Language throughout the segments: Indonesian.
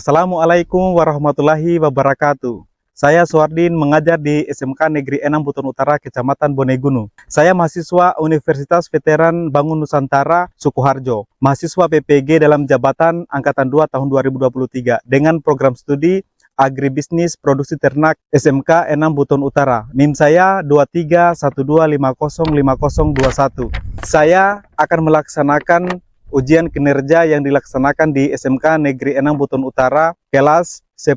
Assalamualaikum warahmatullahi wabarakatuh. Saya Suardin, mengajar di SMK Negeri 6 Buton Utara, Kecamatan Bonegunu. Saya mahasiswa Universitas Veteran Bangun Nusantara, Sukoharjo. Mahasiswa PPG dalam jabatan Angkatan 2 tahun 2023 dengan program studi Agribisnis Produksi Ternak SMK 6 Buton Utara. NIM saya 2312505021. Saya akan melaksanakan ujian kinerja yang dilaksanakan di SMK Negeri 6 Buton Utara kelas 10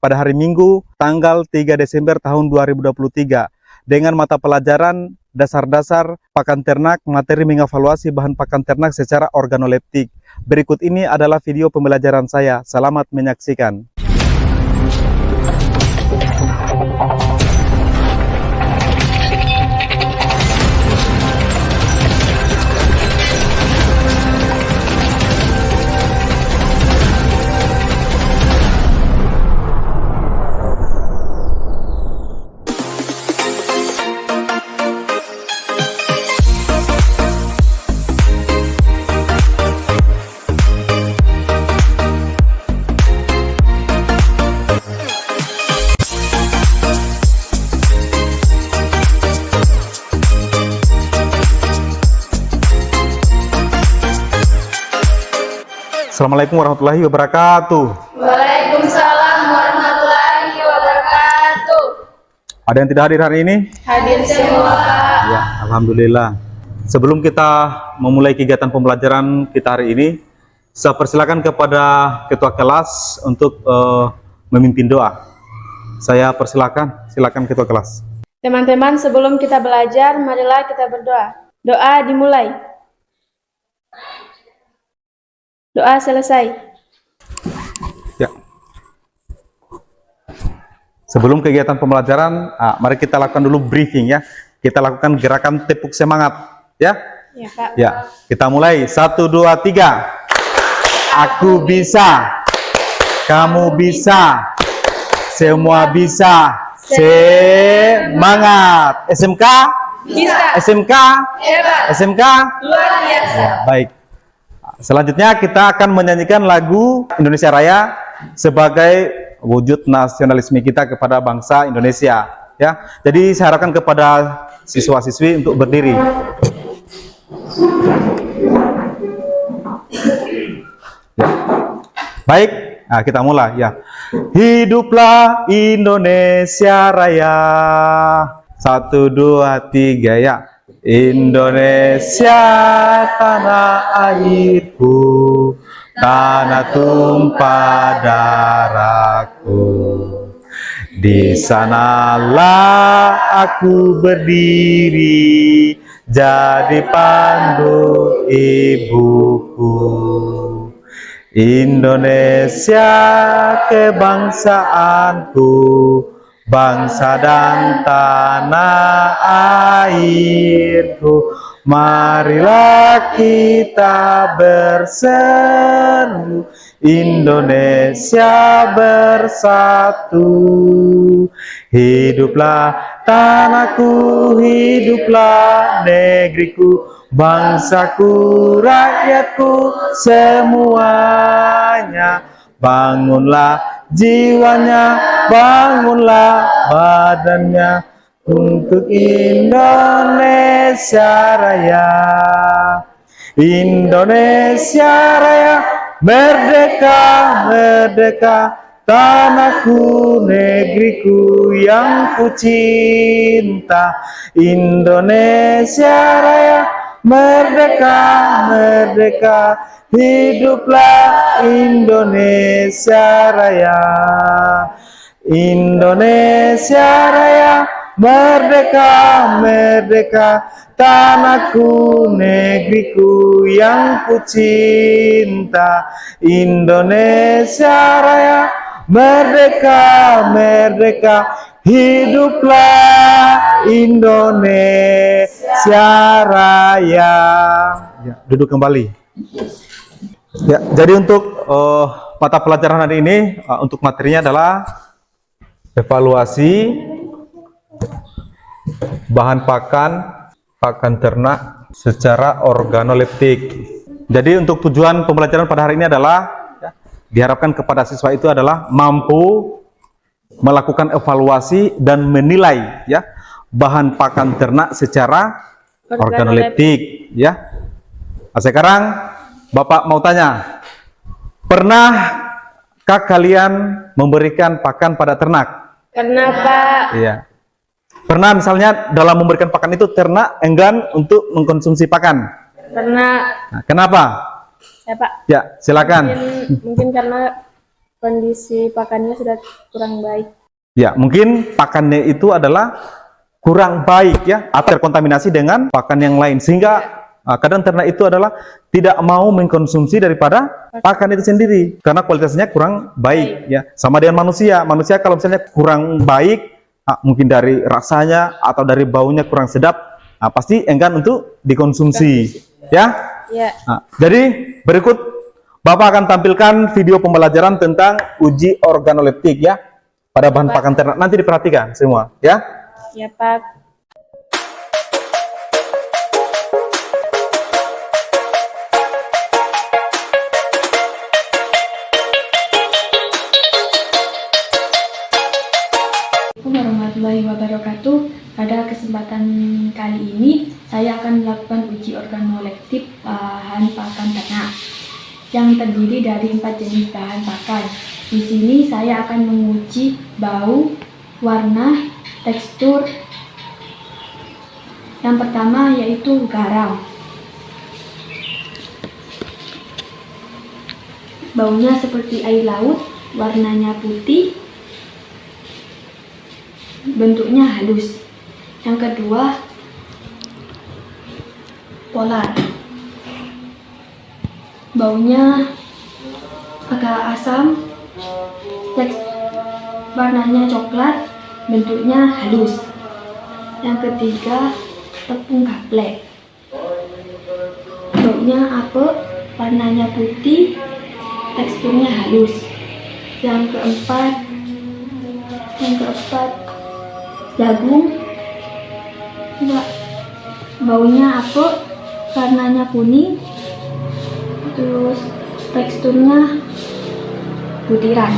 pada hari Minggu tanggal 3 Desember tahun 2023 dengan mata pelajaran dasar-dasar pakan ternak, materi mengevaluasi bahan pakan ternak secara organoleptik. Berikut ini adalah video pembelajaran saya. Selamat menyaksikan. Assalamualaikum warahmatullahi wabarakatuh. Waalaikumsalam warahmatullahi wabarakatuh. Ada yang tidak hadir hari ini? Hadir semua. Ya, alhamdulillah. Sebelum kita memulai kegiatan pembelajaran kita hari ini, saya persilakan kepada ketua kelas untuk memimpin doa. Saya persilakan, silakan ketua kelas. Teman-teman, sebelum kita belajar, marilah kita berdoa. Doa dimulai. Doa selesai. Ya. Sebelum kegiatan pembelajaran, mari kita lakukan dulu briefing ya. Kita lakukan gerakan tepuk semangat, ya. Ya, Kak. Ya, kita mulai. 1, 2, 3. Aku bisa, kamu bisa, semua bisa. Semangat. SMK? Bisa. SMK? Hebat. SMK? Luar biasa. Ya, baik. Selanjutnya kita akan menyanyikan lagu Indonesia Raya sebagai wujud nasionalisme kita kepada bangsa Indonesia. Ya, jadi saya harapkan kepada siswa-siswi untuk berdiri. Ya. Baik, nah, kita mulai ya. Hiduplah Indonesia Raya. 1, 2, 3 ya. Indonesia tanah airku, tanah tumpah darahku. Di sanalah aku berdiri, jadi pandu ibuku. Indonesia kebangsaanku, bangsa dan tanah airku, marilah kita berseru, Indonesia bersatu. Hiduplah tanahku, hiduplah negeriku, bangsaku, rakyatku semuanya. Bangunlah jiwanya, bangunlah badannya untuk Indonesia Raya. Indonesia Raya, merdeka, merdeka, tanahku, negeriku yang ku cinta. Indonesia Raya, merdeka, merdeka, hiduplah Indonesia Raya. Indonesia Raya, merdeka, merdeka, tanahku, negeriku yang ku cinta. Indonesia Raya, merdeka, merdeka, hiduplah Indonesia Raya. Ya, duduk kembali. Ya, jadi untuk mata pelajaran hari ini, untuk materinya adalah evaluasi bahan pakan ternak secara organoleptik. Jadi untuk tujuan pembelajaran pada hari ini adalah diharapkan kepada siswa itu adalah mampu melakukan evaluasi dan menilai ya bahan pakan ternak secara organoleptik ya. Nah, sekarang Bapak mau tanya, pernahkah kalian memberikan pakan pada ternak? Pernah, Pak. Iya. Pernah misalnya dalam memberikan pakan itu ternak enggan untuk mengkonsumsi pakan? Pernah. Nah, kenapa? Ya, Pak. Ya, silakan. Mungkin karena kondisi pakannya sudah kurang baik. Ya, mungkin pakannya itu adalah kurang baik ya, atau terkontaminasi dengan pakan yang lain, sehingga kadang ternak itu adalah tidak mau mengkonsumsi daripada pakan itu sendiri karena kualitasnya kurang baik ya. Sama dengan manusia kalau misalnya kurang baik, mungkin dari rasanya atau dari baunya kurang sedap, pasti enggan untuk dikonsumsi ya. Jadi berikut Bapak akan tampilkan video pembelajaran tentang uji organoleptik ya pada bahan pakan ternak. Nanti diperhatikan semua ya. Ya, Pak. Warahmatullahi wabarakatuh. Pada kesempatan kali ini saya akan melakukan uji organoleptik bahan pakan ternak yang terdiri dari 4 jenis bahan pakan. Di sini saya akan menguji bau, warna, tekstur. Yang pertama yaitu garam. Baunya seperti air laut, warnanya putih, bentuknya halus. Yang kedua, polar. Baunya agak asam, warnanya coklat, bentuknya halus. Yang ketiga, tepung gaplek. Baunya apek, warnanya putih, teksturnya halus. Yang keempat, jagung. Baunya apek, warnanya kuning, terus teksturnya butiran.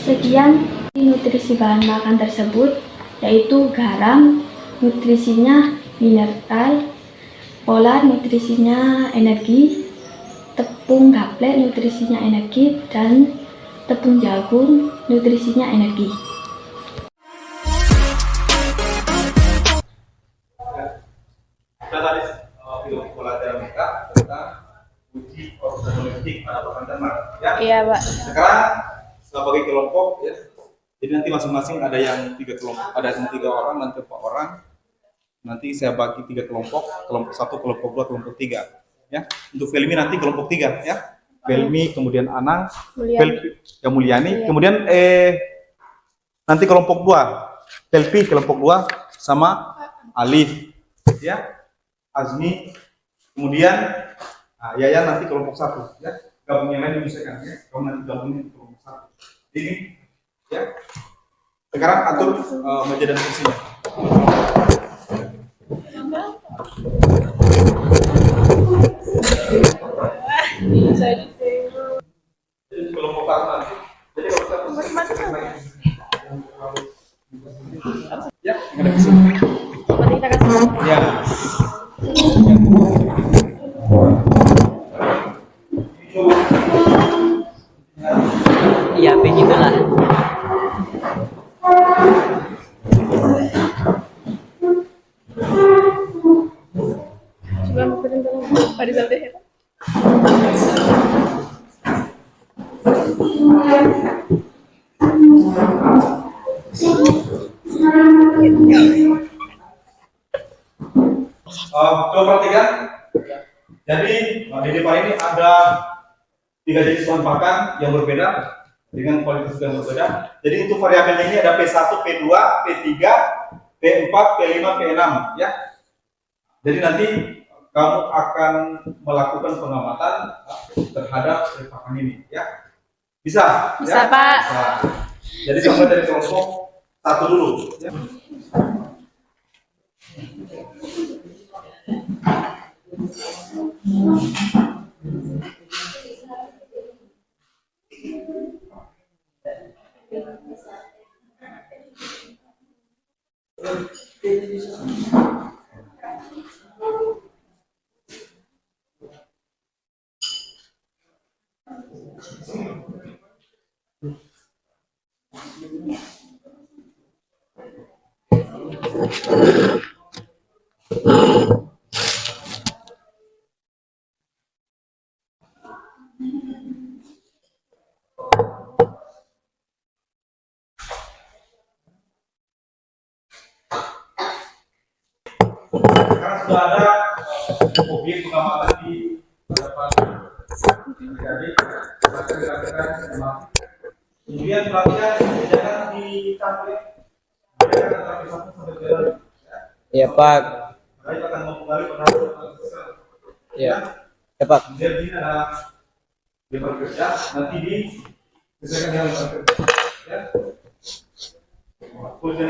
Sekian nutrisi bahan makan tersebut, yaitu garam nutrisinya mineral, polar nutrisinya energi, tepung gaplek nutrisinya energi, dan tepung jagung nutrisinya energi. Kita tadi video pembelajaran kita tentang uji organoleptik pada pakan ternak ya. Iya, Pak. Sekarang saya bagi kelompok ya. Jadi nanti masing-masing ada yang 3 kelompok, ada yang 3 orang dan 4 orang. Nanti saya bagi 3 kelompok 1, kelompok 2, kelompok 3 ya. Untuk Felmi nanti kelompok 3 ya. Felmi, kemudian Anang, Mulyani, kemudian nanti kelompok 2, Felpi kelompok 2 sama Alif ya, Azmi, kemudian Yayan nanti kelompok 1 ya. Gabung yang lain bisa kan ya. Kamu nanti gabungnya di kelompok 1. Ini ya. Sekarang atur meja dan kursinya. Jadi kelompok 1 nanti. Jadi kalau kita ya, ada di sini. Kita kasih. Ya. Ya begitulah. Coba bukuin dulu. Pada sampai ya. Coba perhatikan. Jadi di depan ini ada 3 jenis bahan pakan yang berbeda dengan kualitas yang berbeda. Jadi untuk variabelnya ini ada P1, P2, P3, P4, P5, P6 ya. Jadi nanti kamu akan melakukan pengamatan terhadap pakan ini ya. Bisa? Bisa, ya? Pak. Bisa. Jadi kamu dari kelompok 1 dulu ya. Sekarang sudah ada objek pengamatan di hadapan adik-adik. Kemudian perhatian jangan ditarik. Jangan tarik satu sampai jalan. Iya Pak. Baik akan kembali pada hasil. Iya. Ya Pak. Kemudian ini ada lebar kerja. Nanti disesuaikan dengan lebar kerja. Ya. Kemudian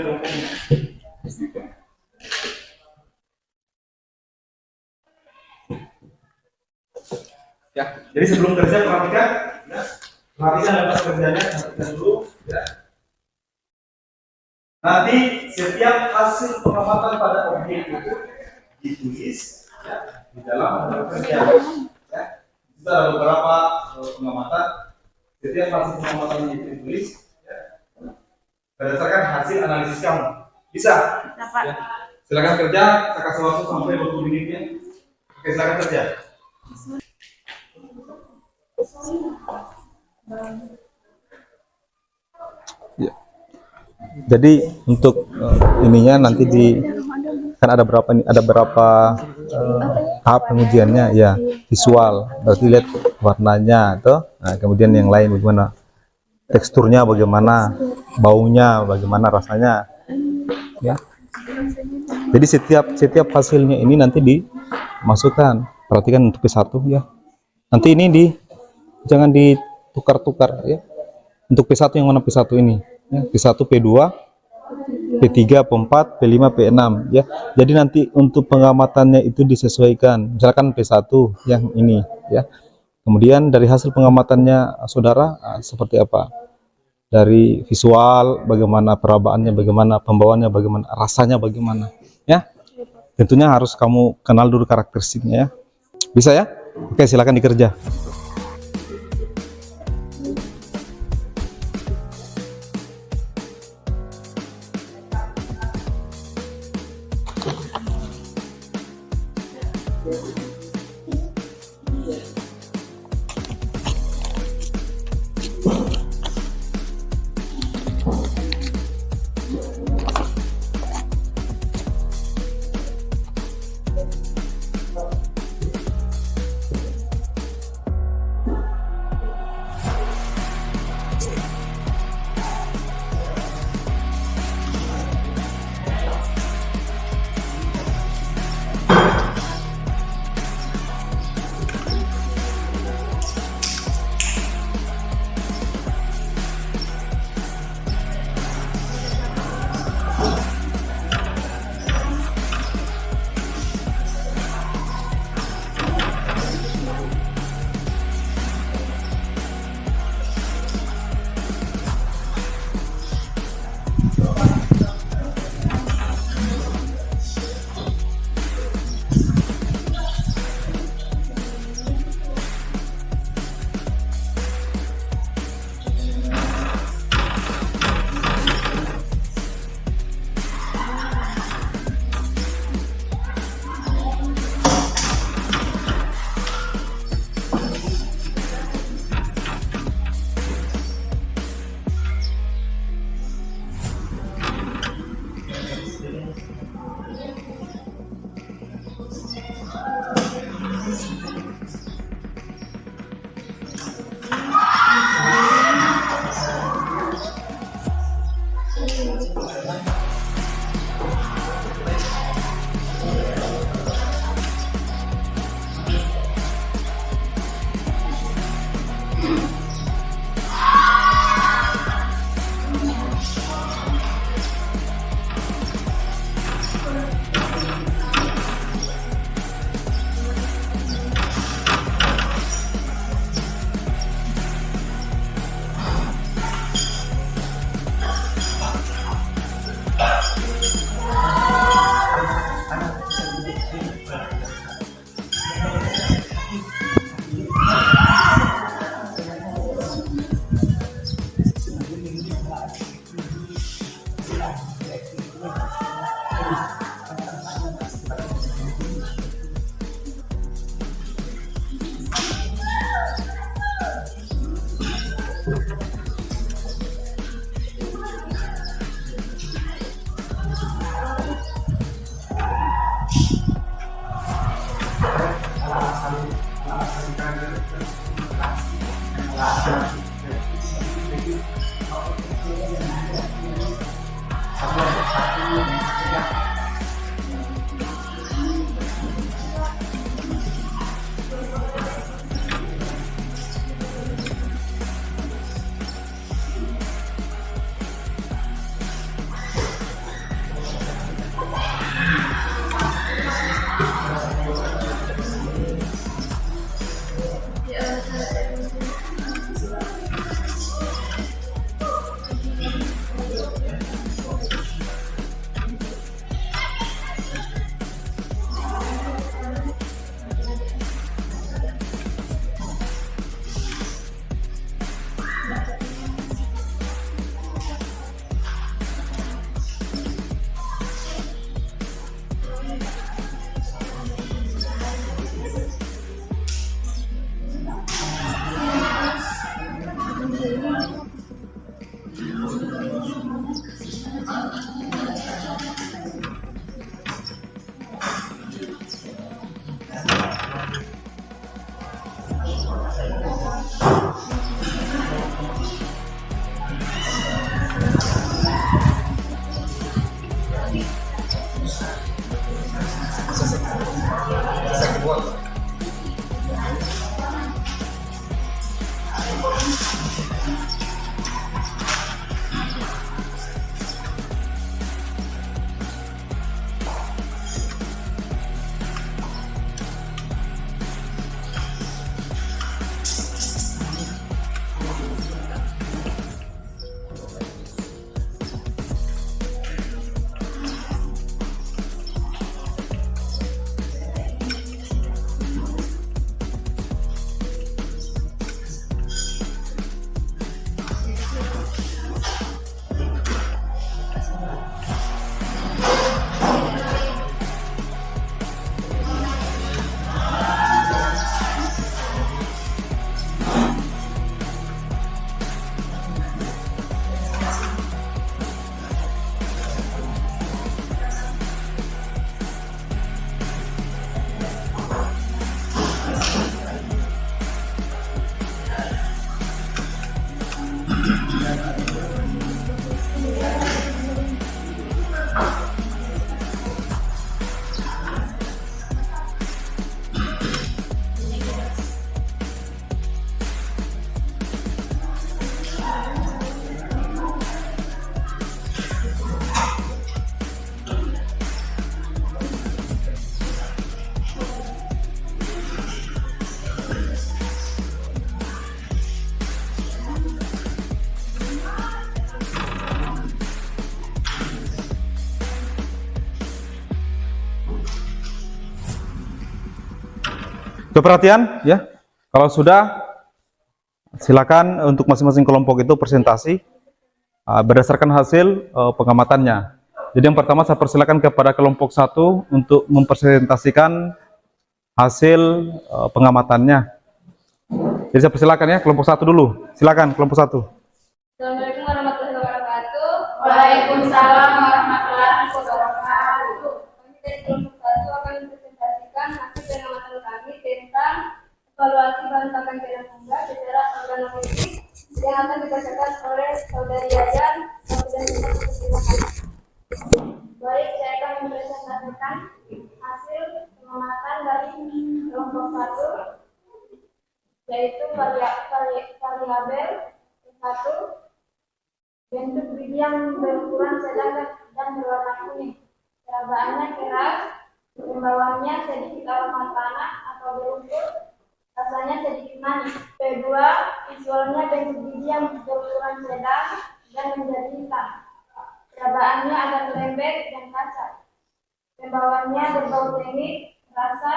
ya, jadi sebelum kerja perhatikan, ya. Perhatikan lebar kerjanya, perhatikan dulu, ya. Nanti setiap hasil pengamatan pada objek itu ditulis, ya, di dalam lebar kerja. Ya. Itu ada beberapa pengamatan. Setiap hasil pengamatan itu ditulis, ya. Berdasarkan hasil analisis kamu. Bisa? Ya. Silakan kerja. Saya kasih waktu sampai 20 menit ya. Oke, silakan kerja. Ya. Jadi untuk ininya nanti kan ada berapa tahap pengujiannya ya, visual berarti lihat warnanya tuh, nah, kemudian yang lain bagaimana teksturnya, bagaimana baunya, bagaimana rasanya ya. Jadi setiap hasilnya ini nanti dimasukkan, perhatikan untuk P1 ya. Nanti ini jangan ditukar-tukar ya. Untuk P1 yang mana P1 ini? Ya, P1, P2, P3, P4, P5, P6 ya. Jadi nanti untuk pengamatannya itu disesuaikan. Misalkan P1 yang ini ya. Kemudian dari hasil pengamatannya saudara seperti apa? Dari visual bagaimana perabaannya, bagaimana pembawaannya, bagaimana rasanya, bagaimana ya. Tentunya harus kamu kenal dulu karakteristiknya ya. Bisa ya? Oke, silakan dikerja. Coba perhatian ya. Kalau sudah, silakan untuk masing-masing kelompok itu presentasi berdasarkan hasil pengamatannya. Jadi yang pertama saya persilakan kepada kelompok 1 untuk mempresentasikan hasil pengamatannya. Jadi saya persilakan ya kelompok 1 dulu. Silakan kelompok 1. Assalamualaikum warahmatullahi wabarakatuh. Waalaikumsalam warahmatullahi wabarakatuh. Kami dari kelompok 1 akan mempresentasikan hasil pengamatan kami tentang evaluasi bahan pakan kandang tunggal secara organoleptik yang akan dibacakan oleh Saudari Yayan. Terima kasih. Baik, saya akan mempresentasikan hasil pengamatan dari kelompok 1, yaitu variabel 1, bentuk biji yang berukuran sedang dan berwarna kuning, perabaannya keras, pembawanya sedikit aroma tanah atau berumput, rasanya sedikit manis. Kedua, visualnya bentuk biji yang berukuran sedang dan menjadi hitam, perabaannya agak lembek dan kasar, pembawanya berbau teknik, rasa,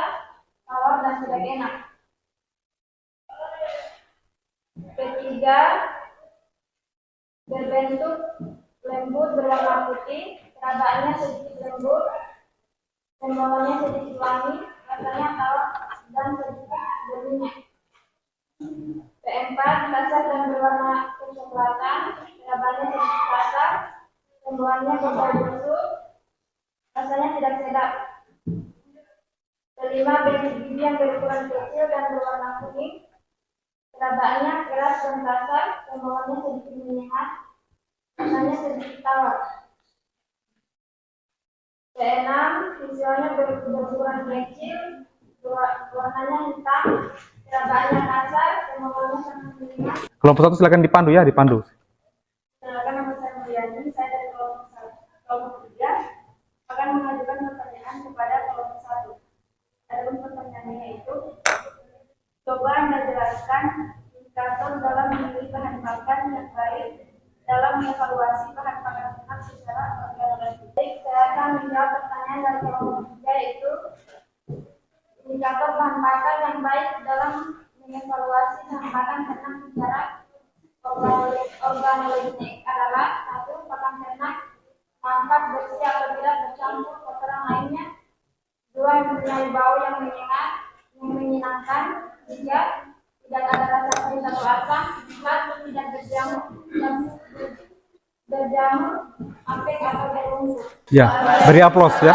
tawar dan tidak enak. Ketiga, berbentuk lembut berwarna putih, perabaannya sedikit lembut, pembawanya sedikit wangi, rasanya tawar dan sedikit berminyak. Keempat, kasar dan berwarna kecoklatan, perabaannya sedikit kasar, pembawanya berbau busuk, rasanya tidak sedap. Kelima, bentuk biji yang berukuran kecil dan berwarna kuning, perabaannya keras dan kasar, pembawanya sedikit menyengat, rasanya sedikit tawar. Keenam, visualnya berukuran kecil, warnanya hitam, perabaannya kasar, pembawanya sangat menyengat. Kelompok 1 silakan dipandu ya, dipandu. Silakan, nama saya Mulyani, saya dari kelompok 3 akan mengajukan pertanyaan kepada kelompok 1. Adapun pertanyaannya itu, coba Anda jelaskan indikator dalam memilih bahan pakan yang baik dalam mengevaluasi bahan pakan ternak secara organoleptik. Baik, saya akan menjawab pertanyaan dari kelompok 3, yaitu indikator bahan pakan yang baik dalam mengevaluasi bahan pakan ternak secara organoleptik adalah: 1. Pakan ternak tampak bersih apabila bercampur kotoran lainnya. 2. Mempunyai bau yang menyenangkan. 3. Tidak ada rasa pahit atau asam. 4. Tidak berjamur, apek atau berumput. Ya, beri aplaus ya.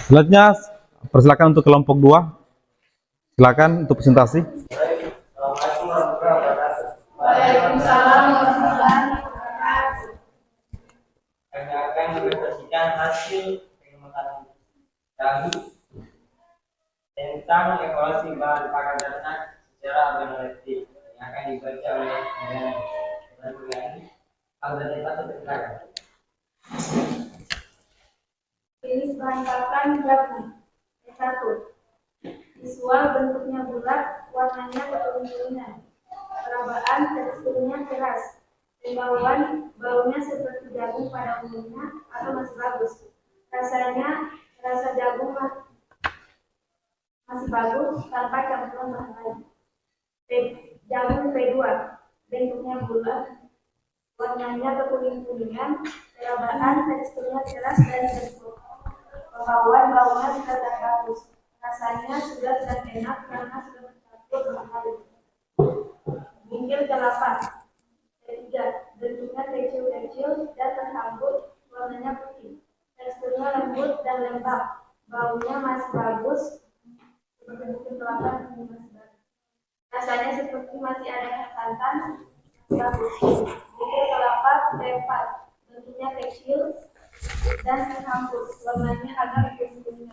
Selanjutnya persilakan untuk kelompok 2. Silakan untuk presentasi. Waalaikumsalam warahmatullahi wabarakatuh. Kami akan mempresentasikan hasil pengamatan kami tentang evaluasi bahan pakan ternak secara organoleptik yang akan dibaca oleh Jenis bahan pakan jagung. 1. Visual bentuknya bulat, warnanya kekuning-kuningan. Perabaan teksturnya keras. Baunya seperti jagung pada umumnya atau masih bagus. Rasa jagung masih bagus tanpa campuran bahan lain. Jagung P2, bentuknya bulat, warnanya kekuning-kuningan. Perabaan teksturnya keras dan lembut. Baunya sudah tidak bagus. Rasanya sudah tidak enak karena sudah bercampur bahan lain. Bungkil kelapa. 3. Bentuknya kecil-kecil dan tersambut, warnanya putih. Teksturnya lembut dan lembab. Baunya masih bagus. Seperti bungkil kelapa yang masih bagus. Rasanya seperti masih ada santan, bagus. Bubur kelapa tepat, bentuknya kecil dan hampur, warnanya agak kuning.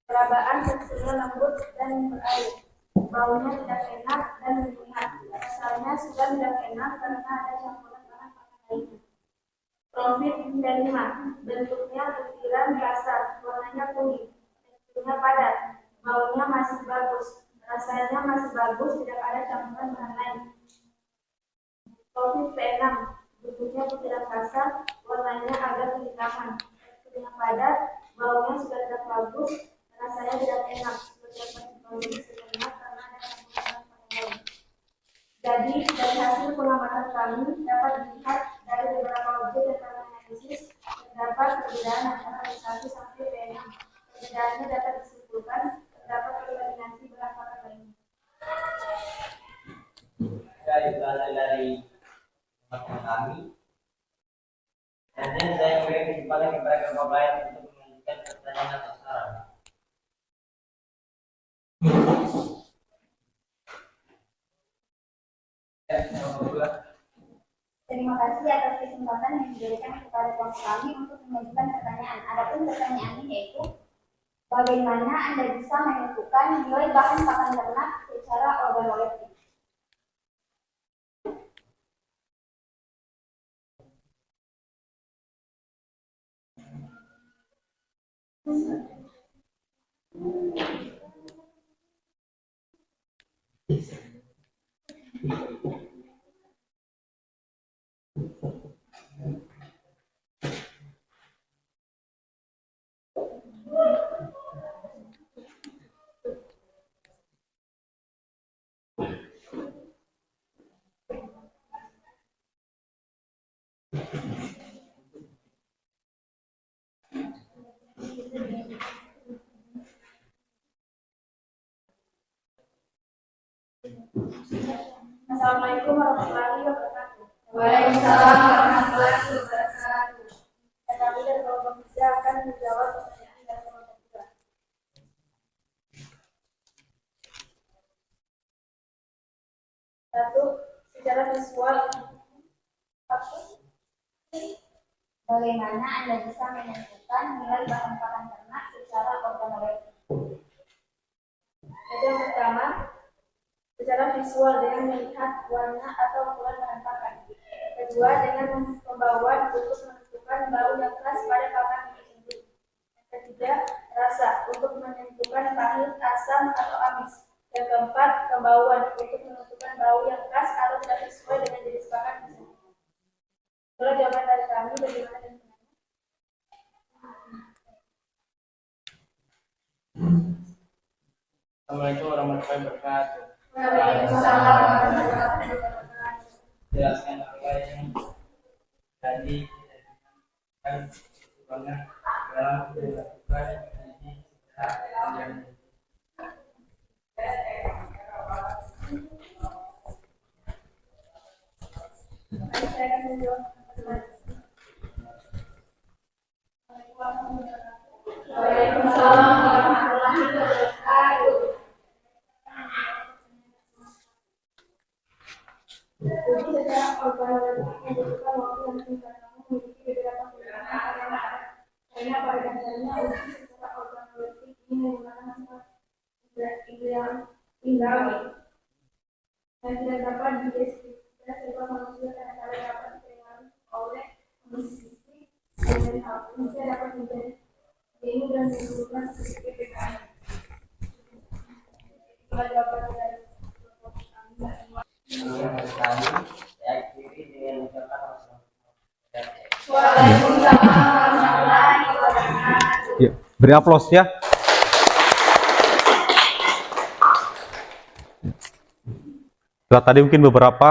Perabaan teksturnya lembut dan berair. Baunya tidak enak dan menyengat. Rasanya sudah tidak enak karena ada campuran bahan makanan lainnya. Profit kelima, bentuknya butiran kasar, warnanya kuning, teksturnya padat, baunya masih bagus, rasanya masih bagus, tidak ada campuran bahan lain. Profit keenam, bentuknya butiran kasar, warnanya agak kehitaman, teksturnya padat, baunya sudah tidak bagus, rasanya tidak enak, karena ada campuran bahan lain. Jadi, dari hasil pengamatan kami dapat dilihat dari beberapa objek yang kami analisis terdapat perbedaan antara P1 sampai P6. Perbedaannya dapat disimpulkan terdapat koordinasi bahan makanan lainnya. Itu ada dari teman kami. Dan saya memberi kesempatan kepada kelompok lain untuk mengajukan pertanyaan atau saran. Terima kasih atas kesempatan yang diberikan kepada kelompok kami untuk mengajukan pertanyaan. Adapun pertanyaannya yaitu, bagaimana Anda bisa menentukan nilai bahan pakan ternak secara organoleptik? Assalamualaikum warahmatullahi wabarakatuh. Waalaikumsalam warahmatullahi wabarakatuh. Kami dari kelompok 3 akan menjawab pertanyaan dari kelompok 2. Satu, secara visual. Bagaimana Anda bisa menentukan nilai bahan pakan ternak secara organoleptik? Jadi yang pertama, secara visual dengan melihat warna atau ukuran bahan pakan. Kedua, dengan pembauan untuk menentukan bau yang khas pada pakan tersebut. Yang ketiga, rasa untuk menentukan pahit, asam, atau amis. Yang keempat, pembauan untuk menentukan bau yang khas atau tidak sesuai dengan jenis pakan tersebut. Kalau jawaban dari kami, bagaimana dengan penanya? Assalamualaikum warahmatullahi wabarakatuh. Waalaikumsalam warahmatullahi wabarakatuh. Jelaskan apa yang tadi dan bagaimana dalam dilakukan uji yang Saya akan menjawab pertanyaan. Waalaikumsalam warahmatullahi wabarakatuh. Jadi secara organoleptik membutuhkan waktu yang singkat, namun memiliki beberapa keuntungan karena pada dasarnya uji secara organoleptik ini menggunakan yang indrawi dan tidak dapat dideskripsikan sebab manusia kadang-kadang dapat dipengaruhi oleh kondisi fisik dan mental. Manusia dapat menjadi bingung dan menimbulkan sedikit perbedaan. Itulah jawaban dari kelompok kami. menurut kami saya akhiri dengan ucapan Waalaikumsalam warahmatullahi wabarakatuh. Ya, beri aplaus ya. Setelah tadi mungkin beberapa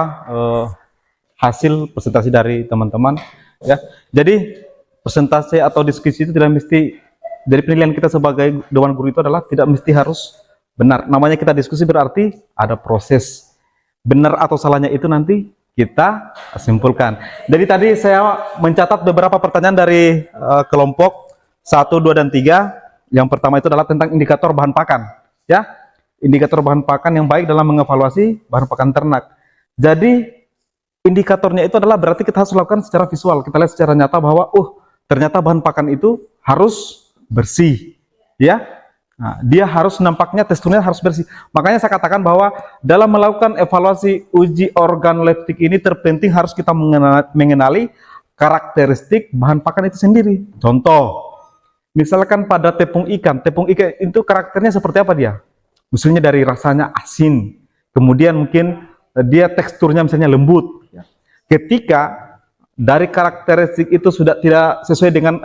hasil presentasi dari teman-teman ya. Jadi presentasi atau diskusi itu tidak mesti, dari penilaian kita sebagai Dewan Guru itu adalah tidak mesti harus benar. Namanya kita diskusi berarti ada proses. Benar atau salahnya itu nanti kita simpulkan. Jadi tadi saya mencatat beberapa pertanyaan dari kelompok 1, 2, dan 3. Yang pertama itu adalah tentang indikator bahan pakan. Ya, indikator bahan pakan yang baik dalam mengevaluasi bahan pakan ternak. Jadi indikatornya itu adalah berarti kita harus lakukan secara visual. Kita lihat secara nyata bahwa ternyata bahan pakan itu harus bersih, ya. Nah, dia harus nampaknya teksturnya harus bersih. Makanya saya katakan bahwa dalam melakukan evaluasi uji organoleptik ini terpenting harus kita mengenali karakteristik bahan pakan itu sendiri. Contoh, misalkan pada tepung ikan itu karakternya seperti apa dia? Misalnya dari rasanya asin, kemudian mungkin dia teksturnya misalnya lembut. Ketika dari karakteristik itu sudah tidak sesuai dengan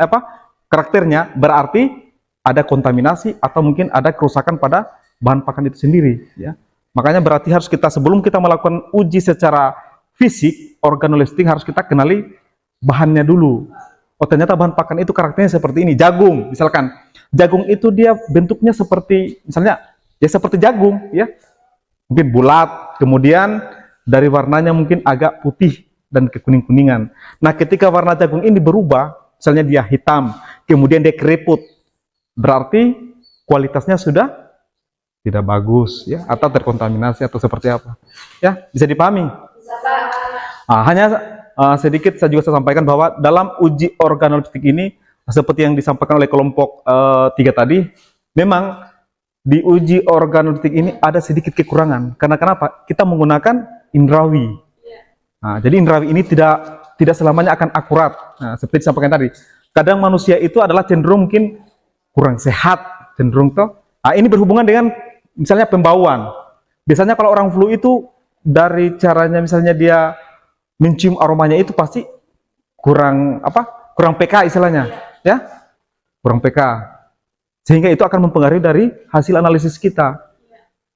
karakternya, berarti ada kontaminasi atau mungkin ada kerusakan pada bahan pakan itu sendiri. Ya. Makanya berarti harus kita sebelum kita melakukan uji secara fisik organoleptik harus kita kenali bahannya dulu. Oh ternyata bahan pakan itu karakternya seperti ini. Jagung misalkan, jagung itu dia bentuknya seperti misalnya ya seperti jagung, ya mungkin bulat, kemudian dari warnanya mungkin agak putih dan kekuning-kuningan. Nah ketika warna jagung ini berubah, misalnya dia hitam, kemudian dia keriput, berarti kualitasnya sudah tidak bagus, ya, atau terkontaminasi atau seperti apa, ya bisa dipahami. Hanya sedikit saya juga sampaikan bahwa dalam uji organoleptik ini seperti yang disampaikan oleh kelompok 3 tadi, memang di uji organoleptik ini ada sedikit kekurangan. Karena kenapa? Kita menggunakan indrawi. Nah, jadi indrawi ini tidak selamanya akan akurat. Nah, seperti disampaikan tadi, kadang manusia itu adalah cenderung mungkin kurang sehat, cenderung toh. Ini berhubungan dengan misalnya pembauan. Biasanya kalau orang flu itu dari caranya misalnya dia mencium aromanya itu pasti kurang PK istilahnya, ya, kurang PK. Sehingga itu akan mempengaruhi dari hasil analisis kita.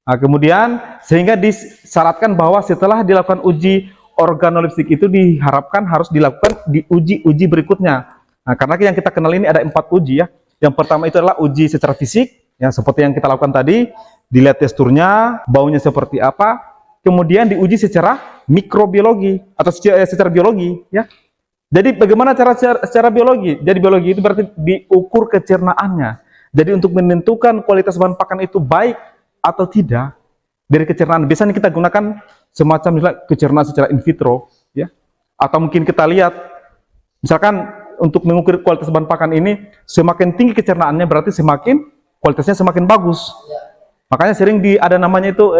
Nah, kemudian sehingga disyaratkan bahwa setelah dilakukan uji organoleptik itu diharapkan harus dilakukan di uji berikutnya. Nah, karena yang kita kenal ini ada 4 uji, ya. Yang pertama itu adalah uji secara fisik, yang seperti yang kita lakukan tadi, dilihat teksturnya, baunya seperti apa, kemudian diuji secara mikrobiologi atau secara biologi, ya. Jadi bagaimana secara biologi? Jadi biologi itu berarti diukur kecernaannya. Jadi untuk menentukan kualitas bahan pakan itu baik atau tidak dari kecernaan, biasanya kita gunakan semacam misalnya kecernaan secara in vitro, ya. Atau mungkin kita lihat misalkan untuk mengukur kualitas bahan pakan ini, semakin tinggi kecernaannya berarti semakin kualitasnya semakin bagus. Makanya sering ada namanya itu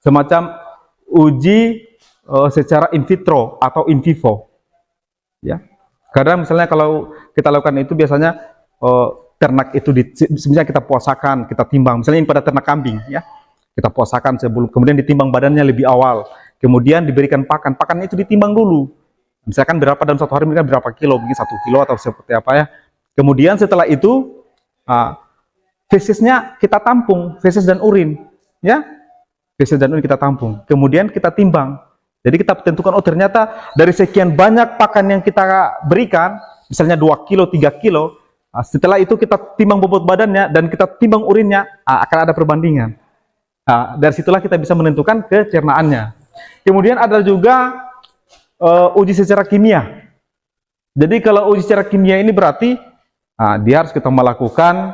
semacam uji secara in vitro atau in vivo, ya. Kadang misalnya kalau kita lakukan itu biasanya ternak itu misalnya kita puasakan, kita timbang, misalnya ini pada ternak kambing, ya, kita puasakan sebelum, kemudian ditimbang badannya lebih awal, kemudian diberikan pakannya itu ditimbang dulu. Misalkan berapa dalam satu hari, mungkin berapa kilo, mungkin 1 kilo atau seperti apa, ya. Kemudian setelah itu fesisnya kita tampung, fesis dan urin, ya, fesis dan urin kita tampung. Kemudian kita timbang. Jadi kita tentukan, oh ternyata dari sekian banyak pakan yang kita berikan, misalnya 2 kilo, 3 kilo, setelah itu kita timbang bobot badannya dan kita timbang urinnya, akan ada perbandingan. Dari situlah kita bisa menentukan kecernaannya. Kemudian ada juga uji secara kimia. Jadi kalau uji secara kimia ini berarti dia harus kita melakukan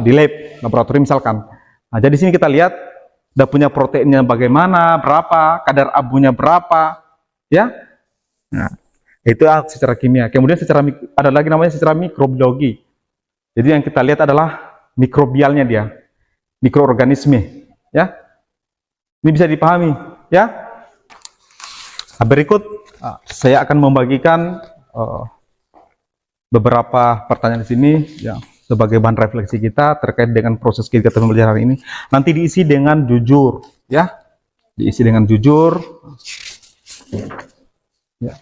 di laboratorium misalkan. Jadi di sini kita lihat udah punya proteinnya bagaimana, berapa, kadar abunya berapa, ya. Nah, itu secara kimia. Kemudian ada lagi namanya secara mikrobiologi. Jadi yang kita lihat adalah mikrobialnya dia, mikroorganisme, ya. Ini bisa dipahami, ya. Berikut saya akan membagikan beberapa pertanyaan di sini, ya, sebagai bahan refleksi kita terkait dengan proses kegiatan pembelajaran ini. Nanti diisi dengan jujur, ya, diisi dengan jujur, ya.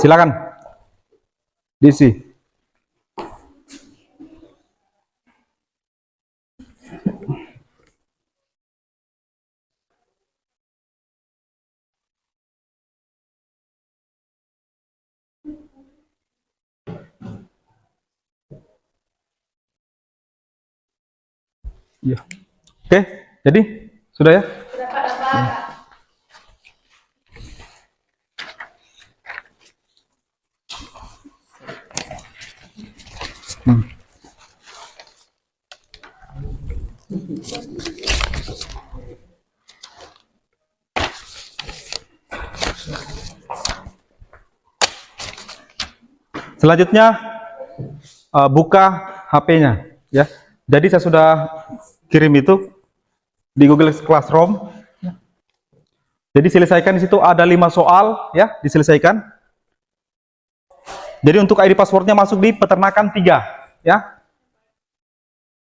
Silakan diisi. Ya. Oke, jadi sudah ya? Sudah Pak, dapat. Selanjutnya buka HP-nya ya. Jadi saya sudah kirim itu di Google Classroom. Jadi selesaikan di situ ada 5 soal ya, diselesaikan. Jadi untuk ID passwordnya masuk di peternakan 3 ya.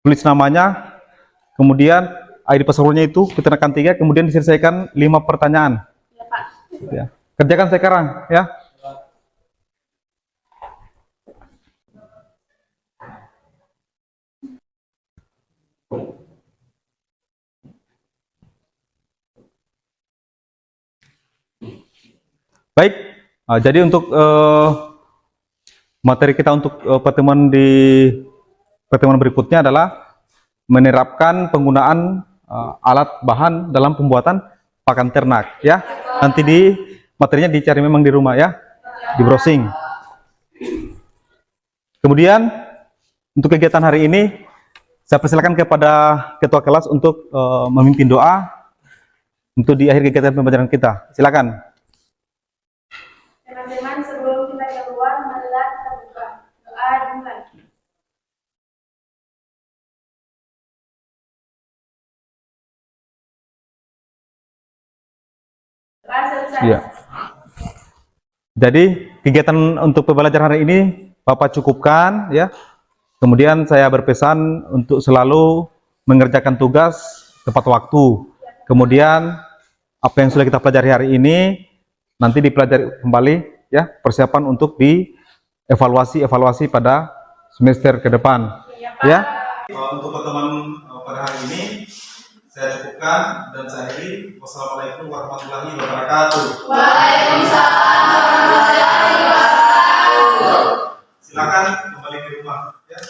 Tulis namanya, kemudian ID passwordnya itu peternakan 3, kemudian diselesaikan 5 pertanyaan. Ya. Kerjakan sekarang ya. Baik, jadi untuk materi kita untuk pertemuan berikutnya adalah menerapkan penggunaan alat bahan dalam pembuatan pakan ternak ya. Nanti di materinya dicari memang di rumah ya, di browsing. Kemudian untuk kegiatan hari ini saya persilakan kepada ketua kelas untuk memimpin doa untuk di akhir kegiatan pembelajaran kita. Silakan. Teman-teman, sebelum kita keluar, marilah kita buka doa dimulai. Doa selesai. Iya. Jadi kegiatan untuk pembelajaran hari ini Bapak cukupkan ya. Kemudian saya berpesan untuk selalu mengerjakan tugas tepat waktu. Kemudian apa yang sudah kita pelajari hari ini nanti dipelajari kembali ya, persiapan untuk dievaluasi pada semester ke depan ya. Untuk pertemuan pada hari ini saya cukupkan dan saya akhiri. Wassalamualaikum warahmatullahi wabarakatuh. Waalaikumsalam warahmatullahi wabarakatuh. Silakan kembali ke rumah ya.